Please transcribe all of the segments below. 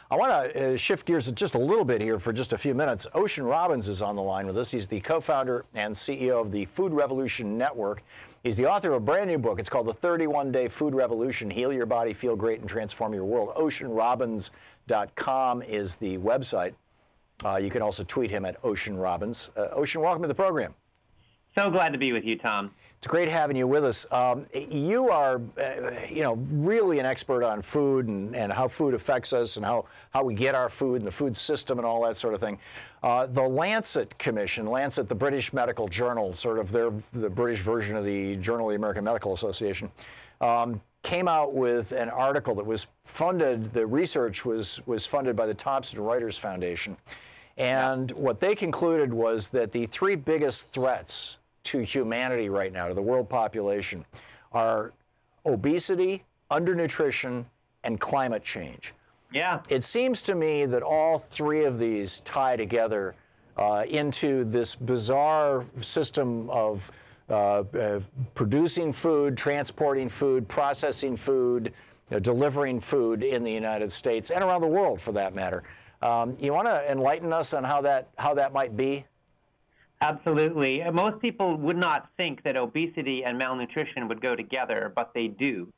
I want to shift gears just a little bit here for just a few minutes. Ocean Robbins is on the line with us. He's the co-founder and CEO of the Food Revolution Network. He's the author of a brand new book. It's called The 31-Day Food Revolution: Heal Your Body, Feel Great, and Transform Your World. OceanRobbins.com is the website. You can also tweet him at Ocean Robbins. Ocean, welcome to the program. So glad to be with you, Tom. It's great having you with us. You are, really an expert on food and how food affects us and how we get our food and the food system and all that sort of thing. The Lancet Commission, Lancet, the British medical journal, sort of the British version of the Journal of the American Medical Association, came out with an article that was funded. The research was funded by the Thomson Reuters Foundation, and what they concluded was that the three biggest threats to humanity right now, to the world population, are obesity, undernutrition, and climate change. Yeah. It seems to me that all three of these tie together into this bizarre system of producing food, transporting food, processing food, delivering food in the United States and around the world, for that matter. You want to enlighten us on how that might be? Absolutely. Most people would not think that obesity and malnutrition would go together, but they do.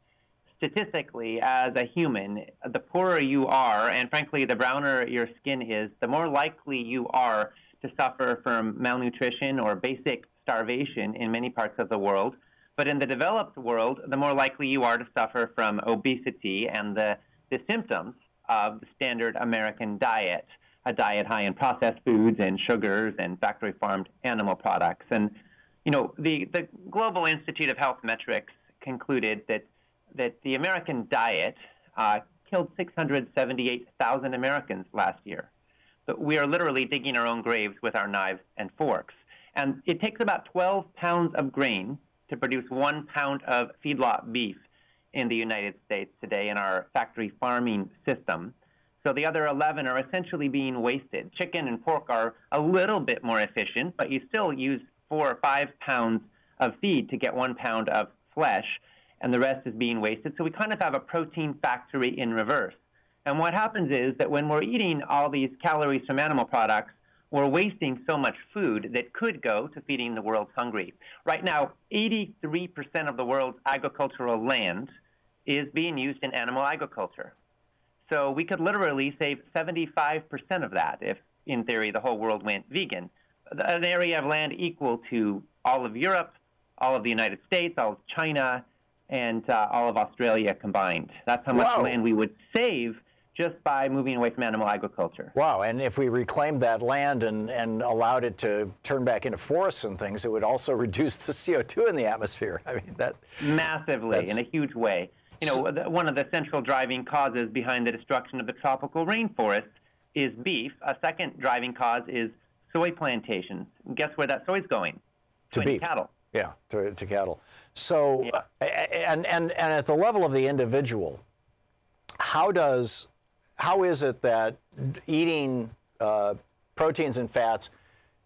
Statistically, as a human, the poorer you are, and frankly, the browner your skin is, the more likely you are to suffer from malnutrition or basic starvation in many parts of the world. But in the developed world, the more likely you are to suffer from obesity and the symptoms of the standard American diet, a diet high in processed foods and sugars and factory farmed animal products. And, the Global Institute of Health Metrics concluded that the American diet killed 678,000 Americans last year. But we are literally digging our own graves with our knives and forks. And it takes about 12 pounds of grain to produce 1 pound of feedlot beef in the United States today in our factory farming system. So the other 11 are essentially being wasted. Chicken and pork are a little bit more efficient, but you still use 4 or 5 pounds of feed to get 1 pound of flesh, and the rest is being wasted. So we kind of have a protein factory in reverse. And what happens is that when we're eating all these calories from animal products, we're wasting so much food that could go to feeding the world's hungry. Right now, 83% of the world's agricultural land is being used in animal agriculture. So we could literally save 75% of that if, in theory, the whole world went vegan. An area of land equal to all of Europe, all of the United States, all of China, and all of Australia combined. That's how much land we would save just by moving away from animal agriculture. Wow, and if we reclaimed that land and allowed it to turn back into forests and things, it would also reduce the CO2 in the atmosphere. I mean, massively, in a huge way. One of the central driving causes behind the destruction of the tropical rainforest is beef. A second driving cause is soy plantations. And guess where that soy's going? To beef. Cattle. Yeah, to cattle. So, and at the level of the individual, how is it that eating proteins and fats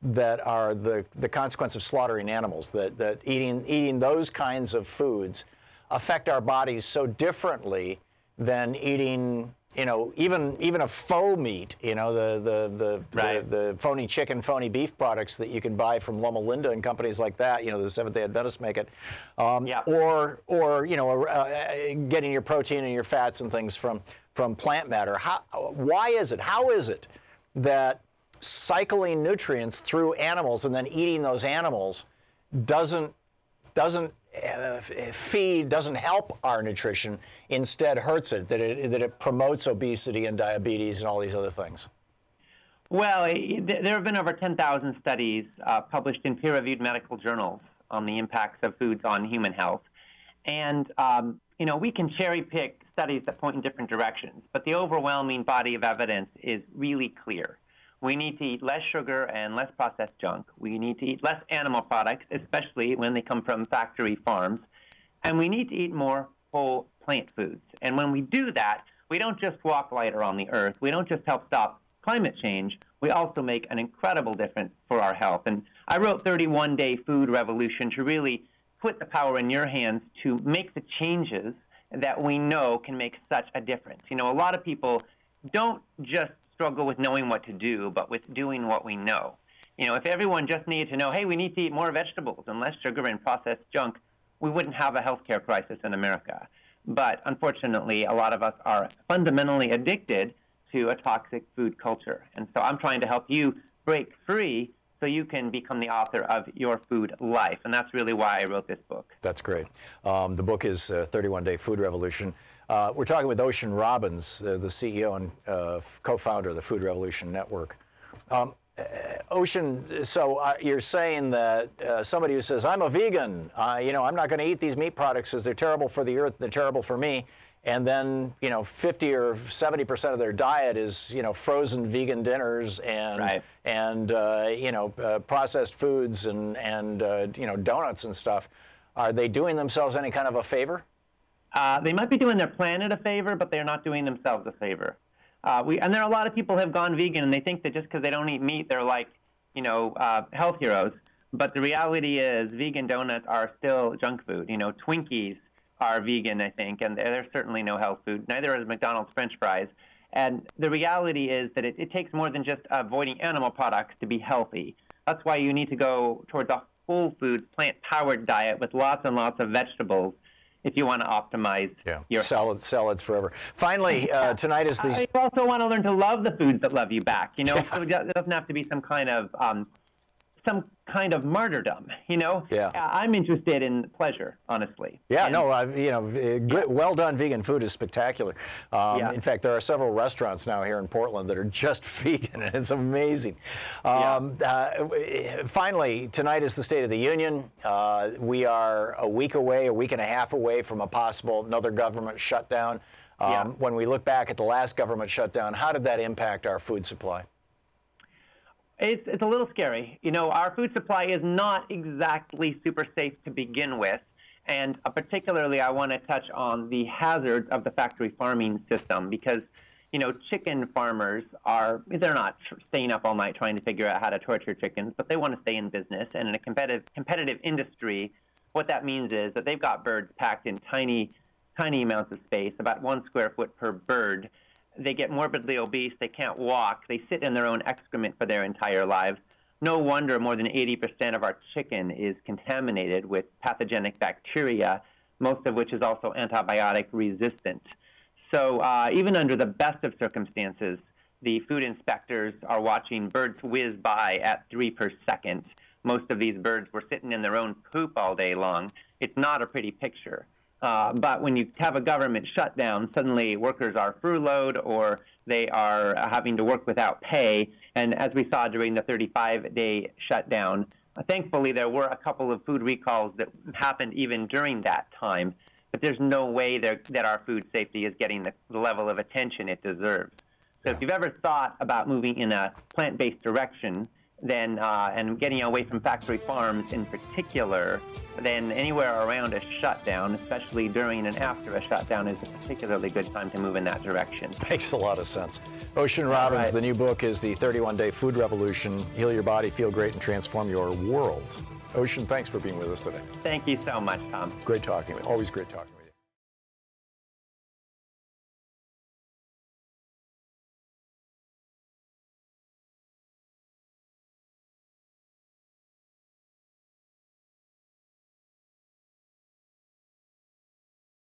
that are the consequence of slaughtering animals, that eating those kinds of foods affect our bodies so differently than eating, even a faux meat, the phony chicken, phony beef products that you can buy from Loma Linda and companies like that, the Seventh-day Adventists make it, or getting your protein and your fats and things from plant matter. How is it that cycling nutrients through animals and then eating those animals doesn't help our nutrition, instead hurts it, that it promotes obesity and diabetes and all these other things? Well, there have been over 10,000 studies published in peer-reviewed medical journals on the impacts of foods on human health. And, we can cherry-pick studies that point in different directions, but the overwhelming body of evidence is really clear. We need to eat less sugar and less processed junk. We need to eat less animal products, especially when they come from factory farms. And we need to eat more whole plant foods. And when we do that, we don't just walk lighter on the earth. We don't just help stop climate change. We also make an incredible difference for our health. And I wrote 31-Day Food Revolution to really put the power in your hands to make the changes that we know can make such a difference. A lot of people don't just struggle with knowing what to do, but with doing what we know. You know, if everyone just needed to know, hey, we need to eat more vegetables and less sugar and processed junk, we wouldn't have a healthcare crisis in America. But unfortunately, a lot of us are fundamentally addicted to a toxic food culture. And so I'm trying to help you break free so you can become the author of your food life. And that's really why I wrote this book. That's great. The book is 31-Day Food Revolution. We're talking with Ocean Robbins, the CEO and co-founder of the Food Revolution Network. Ocean, so you're saying that somebody who says, I'm a vegan, you know, I'm not going to eat these meat products because they're terrible for the earth, they're terrible for me, and then, you know, 50 or 70% of their diet is, you know, frozen vegan dinners and, right. and you know, processed foods and you know, donuts and stuff. Are they doing themselves any kind of a favor? They might be doing their planet a favor, but they're not doing themselves a favor. And there are a lot of people who have gone vegan, and they think that just because they don't eat meat, they're like, you know, health heroes. But the reality is vegan donuts are still junk food. You know, Twinkies are vegan, I think, and they're certainly no health food. Neither is McDonald's French fries. And the reality is that it takes more than just avoiding animal products to be healthy. That's why you need to go towards a whole food, plant-powered diet with lots and lots of vegetables if you want to optimize your salads forever. Finally, tonight is these. You also want to learn to love the foods that love you back. You know, so it doesn't have to be some kind of martyrdom. You know, I'm interested in pleasure, honestly. Yeah, and, no, you know, well done vegan food is spectacular. In fact, there are several restaurants now here in Portland that are just vegan, and it's amazing. Finally, tonight is the State of the Union. We are a week and a half away from a possible another government shutdown. When we look back at the last government shutdown, how did that impact our food supply? It's a little scary. You know, our food supply is not exactly super safe to begin with. And particularly, I want to touch on the hazards of the factory farming system because, you know, chicken farmers they're not staying up all night trying to figure out how to torture chickens, but they want to stay in business. And in a competitive industry, what that means is that they've got birds packed in tiny amounts of space, about 1 square foot per bird. They get morbidly obese, they can't walk, they sit in their own excrement for their entire lives. No wonder more than 80% of our chicken is contaminated with pathogenic bacteria, most of which is also antibiotic resistant. So even under the best of circumstances, the food inspectors are watching birds whiz by at 3 per second. Most of these birds were sitting in their own poop all day long. It's not a pretty picture. But when you have a government shutdown, suddenly workers are furloughed or they are having to work without pay. And as we saw during the 35-day shutdown, thankfully there were a couple of food recalls that happened even during that time. But there's no way that our food safety is getting the level of attention it deserves. So if you've ever thought about moving in a plant-based direction, then and getting away from factory farms in particular, then anywhere around a shutdown, especially during and after a shutdown, is a particularly good time to move in that direction. Makes a lot of sense. Ocean Robbins, the new book is The 31-Day Food Revolution. Heal your body, feel great, and transform your world. Ocean, thanks for being with us today. Thank you so much, Tom. Great talking with you. Always great talking with you.